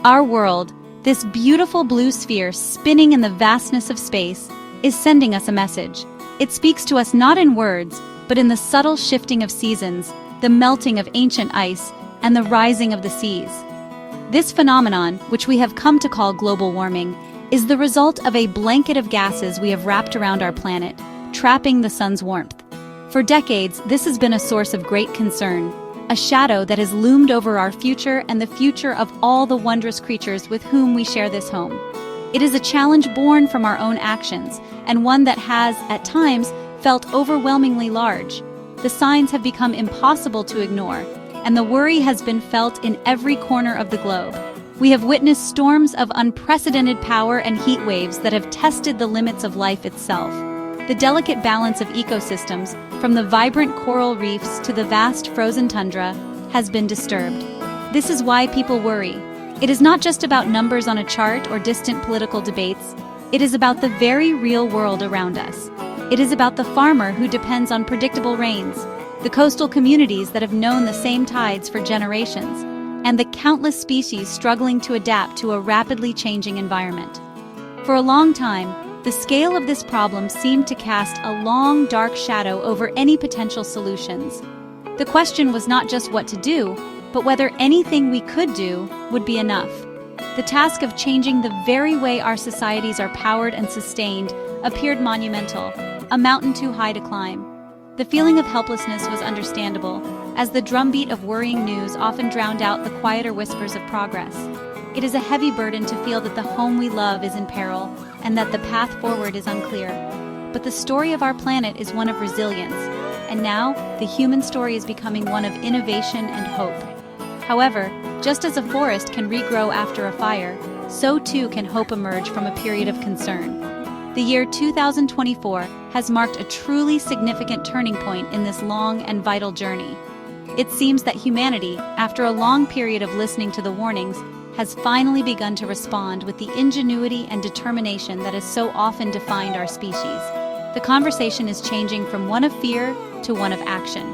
Our world, this beautiful blue sphere spinning in the vastness of space, is sending us a message. It speaks to us not in words, but in the subtle shifting of seasons, the melting of ancient ice, and the rising of the seas. This phenomenon, which we have come to call global warming, is the result of a blanket of gases we have wrapped around our planet, trapping the sun's warmth. For decades, this has been a source of great concern, a shadow that has loomed over our future and the future of all the wondrous creatures with whom we share this home. It is a challenge born from our own actions, and one that has, at times, felt overwhelmingly large. The signs have become impossible to ignore, and the worry has been felt in every corner of the globe. We have witnessed storms of unprecedented power and heat waves that have tested the limits of life itself. The delicate balance of ecosystems, from the vibrant coral reefs to the vast frozen tundra, has been disturbed. This is why people worry. It is not just about numbers on a chart or distant political debates. It is about the very real world around us. It is about the farmer who depends on predictable rains, the coastal communities that have known the same tides for generations, and the countless species struggling to adapt to a rapidly changing environment. For a long time, the scale of this problem seemed to cast a long, dark shadow over any potential solutions. The question was not just what to do, but whether anything we could do would be enough. The task of changing the very way our societies are powered and sustained appeared monumental, a mountain too high to climb. The feeling of helplessness was understandable, as the drumbeat of worrying news often drowned out the quieter whispers of progress. It is a heavy burden to feel that the home we love is in peril, and that the path forward is unclear. But the story of our planet is one of resilience, and now the human story is becoming one of innovation and hope. However, just as a forest can regrow after a fire, so too can hope emerge from a period of concern. The year 2024 has marked a truly significant turning point in this long and vital journey. It seems that humanity, after a long period of listening to the warnings, has finally begun to respond with the ingenuity and determination that has so often defined our species. The conversation is changing from one of fear to one of action.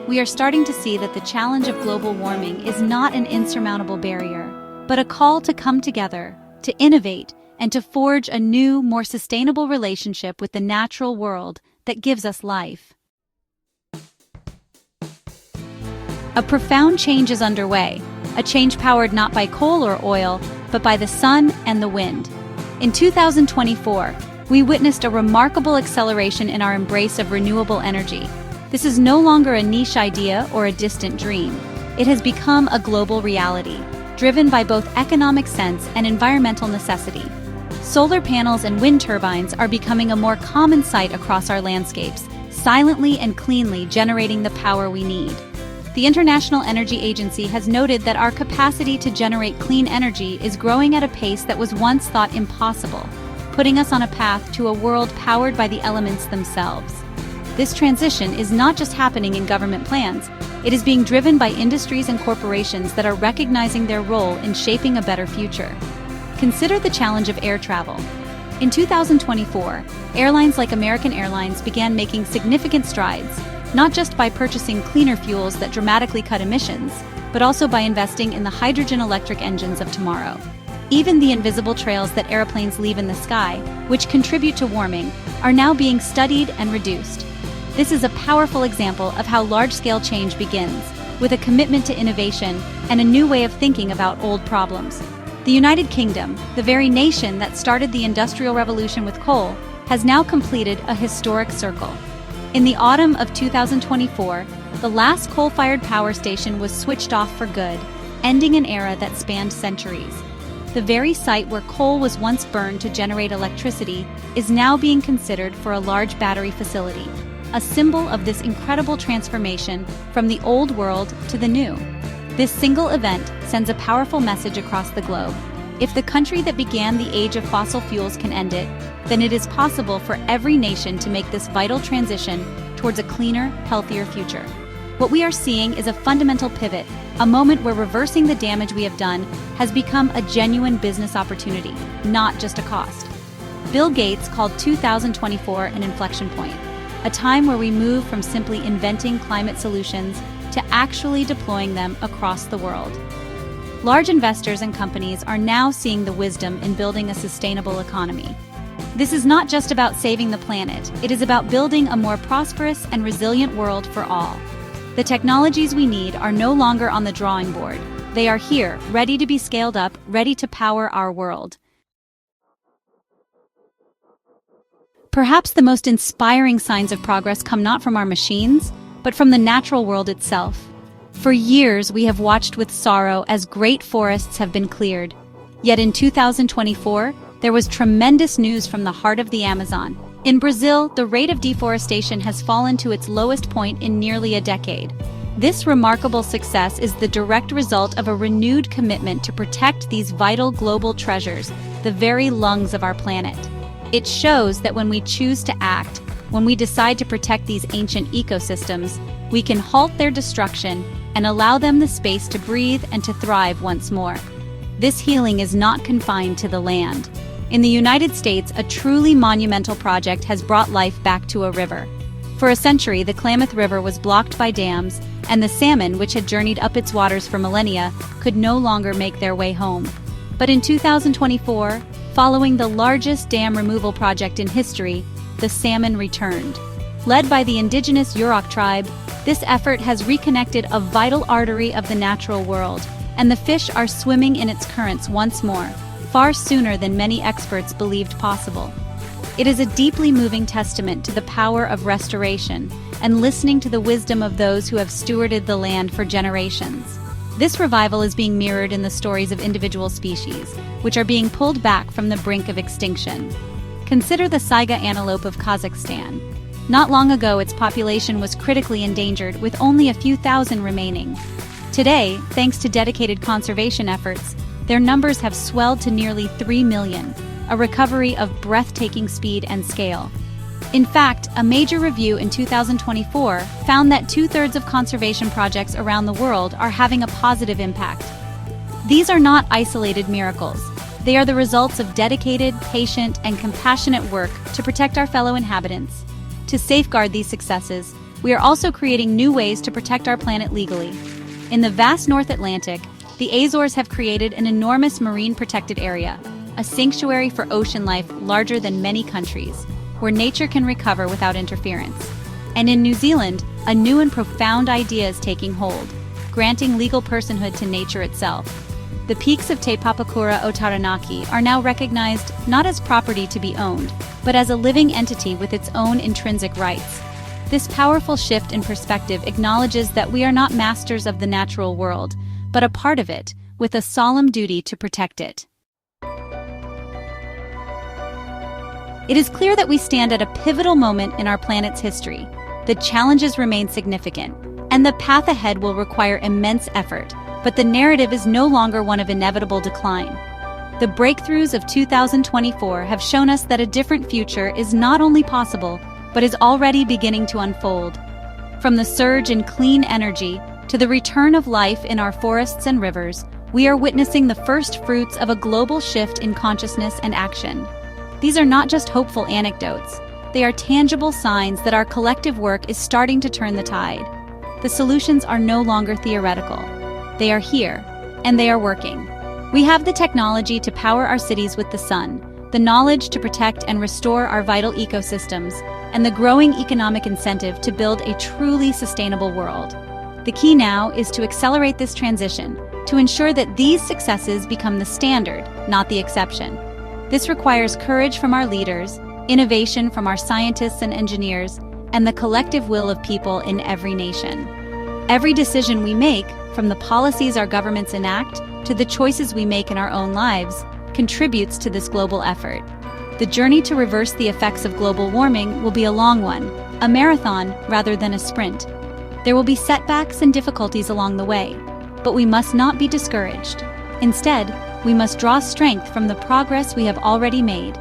We are starting to see that the challenge of global warming is not an insurmountable barrier, but a call to come together, to innovate, and to forge a new, more sustainable relationship with the natural world that gives us life. A profound change is underway, a change powered not by coal or oil, but by the sun and the wind. In 2024, we witnessed a remarkable acceleration in our embrace of renewable energy. This is no longer a niche idea or a distant dream. It has become a global reality, driven by both economic sense and environmental necessity. Solar panels and wind turbines are becoming a more common sight across our landscapes, silently and cleanly generating the power we need. The International Energy Agency has noted that our capacity to generate clean energy is growing at a pace that was once thought impossible, putting us on a path to a world powered by the elements themselves. This transition is not just happening in government plans, it is being driven by industries and corporations that are recognizing their role in shaping a better future. Consider the challenge of air travel. In 2024, airlines like American Airlines began making significant strides, not just by purchasing cleaner fuels that dramatically cut emissions, but also by investing in the hydrogen electric engines of tomorrow. Even the invisible trails that airplanes leave in the sky, which contribute to warming, are now being studied and reduced. This is a powerful example of how large-scale change begins, with a commitment to innovation and a new way of thinking about old problems. The United Kingdom, the very nation that started the Industrial Revolution with coal, has now completed a historic circle. In the autumn of 2024, the last coal-fired power station was switched off for good, ending an era that spanned centuries. The very site where coal was once burned to generate electricity is now being considered for a large battery facility, a symbol of this incredible transformation from the old world to the new. This single event sends a powerful message across the globe. If the country that began the age of fossil fuels can end it, then it is possible for every nation to make this vital transition towards a cleaner, healthier future. What we are seeing is a fundamental pivot, a moment where reversing the damage we have done has become a genuine business opportunity, not just a cost. Bill Gates called 2024 an inflection point, a time where we move from simply inventing climate solutions to actually deploying them across the world. large investors and companies are now seeing the wisdom in building a sustainable economy. This is not just about saving the planet, it is about building a more prosperous and resilient world for all. The technologies we need are no longer on the drawing board. They are here, ready to be scaled up, ready to power our world. Perhaps the most inspiring signs of progress come not from our machines, but from the natural world itself. For years, we have watched with sorrow as great forests have been cleared. Yet in 2024, there was tremendous news from the heart of the Amazon. In Brazil, the rate of deforestation has fallen to its lowest point in nearly a decade. This remarkable success is the direct result of a renewed commitment to protect these vital global treasures, the very lungs of our planet. It shows that when we choose to act, when we decide to protect these ancient ecosystems, we can halt their destruction and allow them the space to breathe and to thrive once more. This healing is not confined to the land. In the United States, a truly monumental project has brought life back to a river. For a century, the Klamath River was blocked by dams, and the salmon, which had journeyed up its waters for millennia, could no longer make their way home. But in 2024, following the largest dam removal project in history, the salmon returned. Led by the indigenous Yurok tribe, this effort has reconnected a vital artery of the natural world, and the fish are swimming in its currents once more, far sooner than many experts believed possible. It is a deeply moving testament to the power of restoration and listening to the wisdom of those who have stewarded the land for generations. This revival is being mirrored in the stories of individual species, which are being pulled back from the brink of extinction. Consider the saiga antelope of Kazakhstan. Not long ago, its population was critically endangered, with only a few thousand remaining. Today, thanks to dedicated conservation efforts, their numbers have swelled to nearly 3 million, a recovery of breathtaking speed and scale. In fact, a major review in 2024 found that 2/3 of conservation projects around the world are having a positive impact. These are not isolated miracles. They are the results of dedicated, patient, and compassionate work to protect our fellow inhabitants. To safeguard these successes, we are also creating new ways to protect our planet legally. In the vast North Atlantic, the Azores have created an enormous marine protected area, a sanctuary for ocean life larger than many countries, where nature can recover without interference. And in New Zealand, a new and profound idea is taking hold, granting legal personhood to nature itself. The peaks of Te Papakura o Taranaki are now recognized not as property to be owned, but as a living entity with its own intrinsic rights. This powerful shift in perspective acknowledges that we are not masters of the natural world, but a part of it, with a solemn duty to protect it. It is clear that we stand at a pivotal moment in our planet's history. The challenges remain significant, and the path ahead will require immense effort, but the narrative is no longer one of inevitable decline. The breakthroughs of 2024 have shown us that a different future is not only possible, but is already beginning to unfold. From the surge in clean energy to the return of life in our forests and rivers, we are witnessing the first fruits of a global shift in consciousness and action. These are not just hopeful anecdotes. They are tangible signs that our collective work is starting to turn the tide. The solutions are no longer theoretical. They are here, and they are working. We have the technology to power our cities with the sun, the knowledge to protect and restore our vital ecosystems, and the growing economic incentive to build a truly sustainable world. The key now is to accelerate this transition, to ensure that these successes become the standard, not the exception. This requires courage from our leaders, innovation from our scientists and engineers, and the collective will of people in every nation. Every decision we make, from the policies our governments enact to the choices we make in our own lives, contributes to this global effort. The journey to reverse the effects of global warming will be a long one, a marathon rather than a sprint. There will be setbacks and difficulties along the way, but we must not be discouraged. Instead, we must draw strength from the progress we have already made.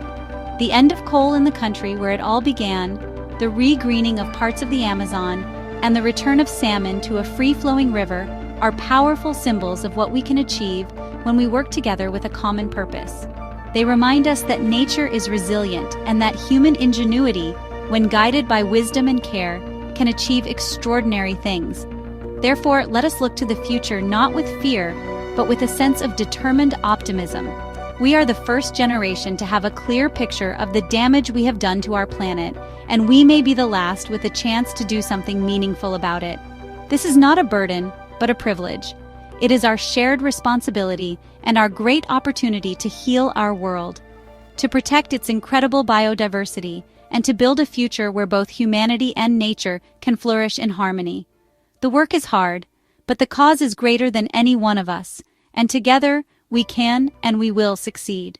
The end of coal in the country where it all began, the re-greening of parts of the Amazon, and the return of salmon to a free-flowing river are powerful symbols of what we can achieve when we work together with a common purpose. They remind us that nature is resilient and that human ingenuity, when guided by wisdom and care, can achieve extraordinary things. Therefore, let us look to the future not with fear, but with a sense of determined optimism. We are the first generation to have a clear picture of the damage we have done to our planet, and we may be the last with a chance to do something meaningful about it. This is not a burden, but a privilege. It is our shared responsibility and our great opportunity to heal our world, to protect its incredible biodiversity, and to build a future where both humanity and nature can flourish in harmony. The work is hard, but the cause is greater than any one of us, and together we can and we will succeed.